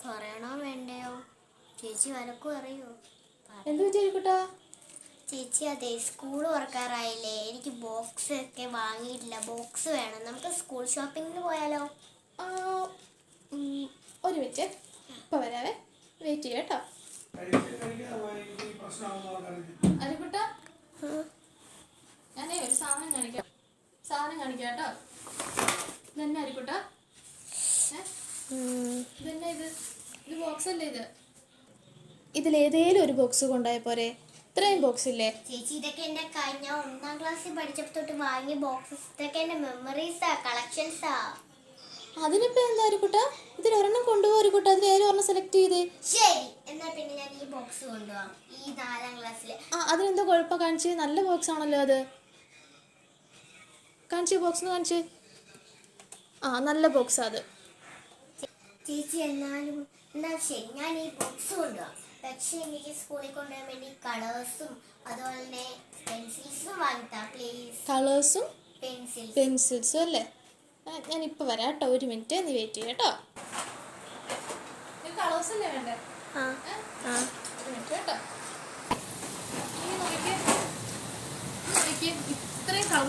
പറയണോ വേണ്ടയോ? ചേച്ചി വഴക്കും അറിയോ? എന്ത് പറ്റിയിരിക്കട്ടാ? ചേച്ചി അതെ സ്കൂൾ തുറക്കാറായില്ലേ, എനിക്ക് ബോക്സ് ഒക്കെ വാങ്ങിയിട്ടില്ല. ബോക്സ് വേണം. നമുക്ക് സ്കൂൾ ഷോപ്പിങ്ങിന് പോയാലോ? ഒരു മിനിറ്റ്, ഇപ്പം വരാവേ, വെയിറ്റ് ചെയ്യാം കേട്ടോ. അരിക്കുട്ടാ, ഞാനേ ഒരു സാധനം കാണിക്കാം കേട്ടോ. ഇതെന്നെ അരിക്കുട്ടാ, ഇതെന്നെ ഇത് ബോക്സ് അല്ലേ ഇത്? ഇതിലേതേലും ഒരു ബോക്സ് കൊണ്ടുപോയ പോരെ? ഇത്രയും ബോക്സ് ഇല്ലേ ചേച്ചി? ഇതൊക്കെ എന്റെ കഴിഞ്ഞ 1ാം ക്ലാസ്സിൽ പഠിച്ചപ്പോ തൊട്ട് വാങ്ങിയ ബോക്സസ്. ഇതൊക്കെ എന്റെ മെമ്മറീസാ, കളക്ഷൻസാ. അതിനിപ്പോ എന്താ അരിക്കുട്ടാ? ഇതിലൊരെണ്ണം കൊണ്ടുപോകും അരിക്കുട്ടാ. അതിലേലും ഒരെണ്ണം സെലക്ട് ചെയ്തേ. ശരി, എന്നാ പിന്നെ ഞാൻ ഈ ബോക്സ് കൊണ്ടുപോവാം. ഈ 4ാം ക്ലാസ്സിലെ. അതിനെന്തോ കുഴപ്പം? കാണിച്ച്, നല്ല ബോക്സ് ആണല്ലോ അത്. കാണിച്ച്, ബോക്സ് കാണിച്ച്. നല്ല ബോക്സാ അത്. ചേച്ചി എന്നാ ശരി, ഞാൻ ഈ ബോക്സ് കൊണ്ടുപോവാം. പക്ഷെ എനിക്ക് സ്കൂളിൽ കൊണ്ടുപോകാൻ വേണ്ടി കളേഴ്സും അതുപോലെ തന്നെ പെൻസിൽസും വാങ്ങിത്താ പ്ലീസ്. കളേഴ്സും പെൻസിൽസും അല്ലേ? ഞാനിപ്പോൾ വരാം കേട്ടോ. ഒരു മിനിറ്റ്, നീ വെയിറ്റ് ചെയ്യാം കേട്ടോ. കളേഴ്സ് അല്ലേ വേണ്ടേ? ഒരു മിനിറ്റ് കേട്ടോ. ഇത്രയും കളർ,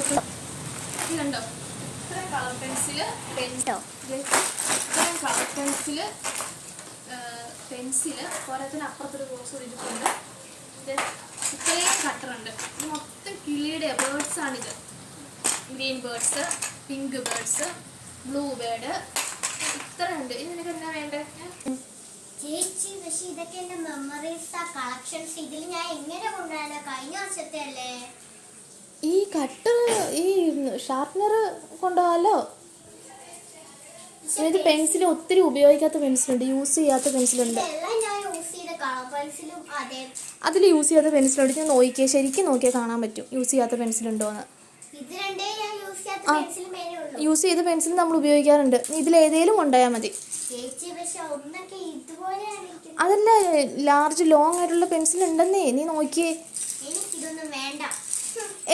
ഇത് കണ്ടോ? ഇത്രയും കളർ പെൻസില്, ഇത്രയും കളർ പെൻസില് പോരാത്തിന് അപ്പുറത്തൊരു ബോക്സ് ഇരിപ്പുണ്ട്. ഇത്രയും കട്ടറുണ്ട്. ഇത് മൊത്തം കിളിയുടെ ബേർഡ്സ് ആണിത്. Green birds, pink birds, blue bird, ഇത്ര ഉണ്ട്. ഇനി നിനക്ക് എന്നാ വേണ്ടേ? ചേച്ചി പക്ഷെ ഇതൊക്കെ എന്റെ മെമ്മറീസ്, കളക്ഷൻസ്. ഇതിൽ ഞാൻ എങ്ങനെ കൊണ്ടുപോയാലോ? കഴിഞ്ഞ വർഷത്തെ അല്ലേ. ഈ കട്ടർ, ഈ ഷാർപ്നർ കൊണ്ടുപോകാലോ. ഇത് പെൻസിൽ ഒത്തിരി ഉപയോഗിക്കാത്ത പെൻസിലുണ്ട്, യൂസ് ചെയ്യാത്ത പെൻസിലുണ്ട്. അതിൽ യൂസ് ചെയ്യാത്ത പെൻസിലുണ്ട്. ഞാൻ നോക്കിയേ, ശരിക്കും നോക്കിയാൽ കാണാൻ പറ്റും യൂസ് ചെയ്യാത്ത പെൻസിലുണ്ടോന്ന്. യൂസ് ചെയ്ത പെൻസിൽ നമ്മൾ ഉപയോഗിക്കാറുണ്ട്. ഇതിലേതേലും കൊണ്ടുപോയാൽ മതി. അതല്ല, ലാർജ് ലോങ് ആയിട്ടുള്ള പെൻസിൽ ഉണ്ടെന്നേ, നീ നോക്കിയേ.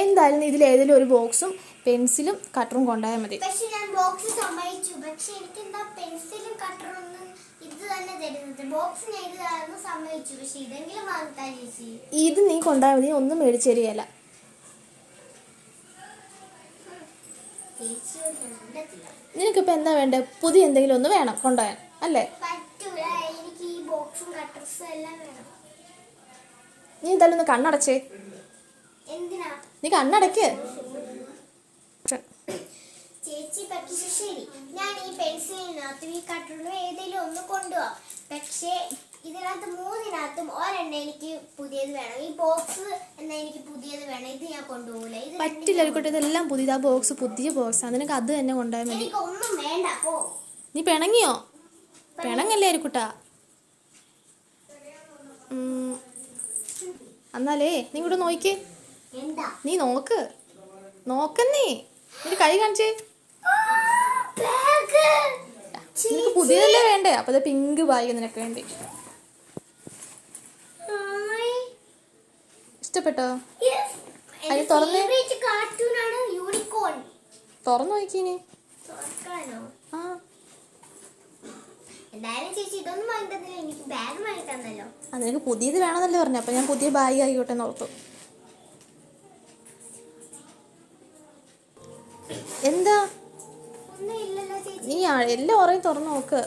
എന്തായാലും നീ ഇതിലേതെങ്കിലും ഒരു ബോക്സും പെൻസിലും കട്ടറും കൊണ്ടുപോയാൽ മതി. ഇത് നീ കൊണ്ടുപോയാൽ മതി, ഒന്നും മേടിച്ചു തരികയല്ല. നിനക്കിപ്പോൾ എന്താ വേണ്ടേ? പുതിയ എന്തെങ്കിലും ഒന്ന് വേണം കൊണ്ടുപോയാൽ അല്ലേ? നീ എന്തായാലും ഒന്ന് കണ്ണടച്ചേ. നീ കണ്ണടക്ക്. ചേച്ചി പക്ഷേ ശരി, ഞാൻ ഈ പെൻസിലിനകത്തും ഈ കട്ടറിലും ഏതെങ്കിലും ഒന്ന് കൊണ്ടുപോവാം. പക്ഷേ ഇതിനകത്ത് 3-നകത്തും ഒരെണ്ണം എനിക്ക് പുതിയത് വേണം. ഈ ബോക്സ് എന്നാ എനിക്ക് പുതിയത് വേണം. ഇത് ഞാൻ കൊണ്ടുപോകില്ല. ഇത് പറ്റില്ല ആയിക്കോട്ടെ, ഇതെല്ലാം പുതിയതാ. ബോക്സ് പുതിയ ബോക്സാണ്, നിനക്ക് അത് തന്നെ കൊണ്ടുപോയാൽ മതി. ഒന്നും വേണ്ട. നീ പിണങ്ങിയോ? പിണങ്ങല്ലേ ആയിരിക്കൂട്ടാ. എന്നാലേ നീ ഇവിടെ നോക്കിക്കേ. നീ നോക്കുന്നേ. നിന്റെ കൈ കാണിച്ചേ. നിനക്ക് പുതിയതല്ലേ വേണ്ടേ? അപ്പൊ പിങ്ക് ബാഗ് നിനക്ക് വേണ്ടി. ഇഷ്ടപ്പെട്ടോ? അത് തുറന്നു നോക്കിനി. നിനക്ക് പുതിയത് വേണമെന്നല്ലേ പറഞ്ഞു. അപ്പൊ ഞാൻ പുതിയ ബാഗ് ആയിക്കോട്ടെ എന്ന് ഓർത്തു. എന്താ നീ എല്ലാം ഓറയും തുറന്നു നോക്ക്.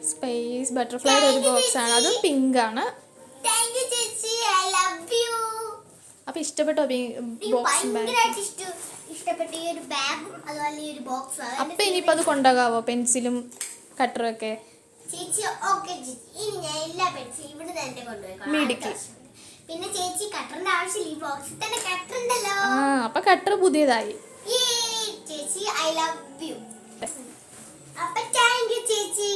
സ്പേസ് ബട്ടർഫ്ലൈയുടെ ഒരു ബോക്സ് ആണ്, അതും പിങ്ക് ആണ്. അപ്പൊ ഇഷ്ടപ്പെട്ടോ ബോക്സും ബാഗും? അപ്പൊ ഇനിയിപ്പോ അത് കൊണ്ടുപോകാവോ? പെൻസിലും കട്ടറും ഒക്കെ മിടിക്ക്. പിന്നെ ചേച്ചി കട്ടറിന്റെ ആവശ്യമില്ല, ഈ ബോക്സിൽ തന്നെ കട്ടർ ഉണ്ടല്ലോ. അപ്പൊ കട്ടർ പുതിയതായി. ചേച്ചി ഐ ലവ് യു. അപ്പൊ താങ്ക് യു ചേച്ചി.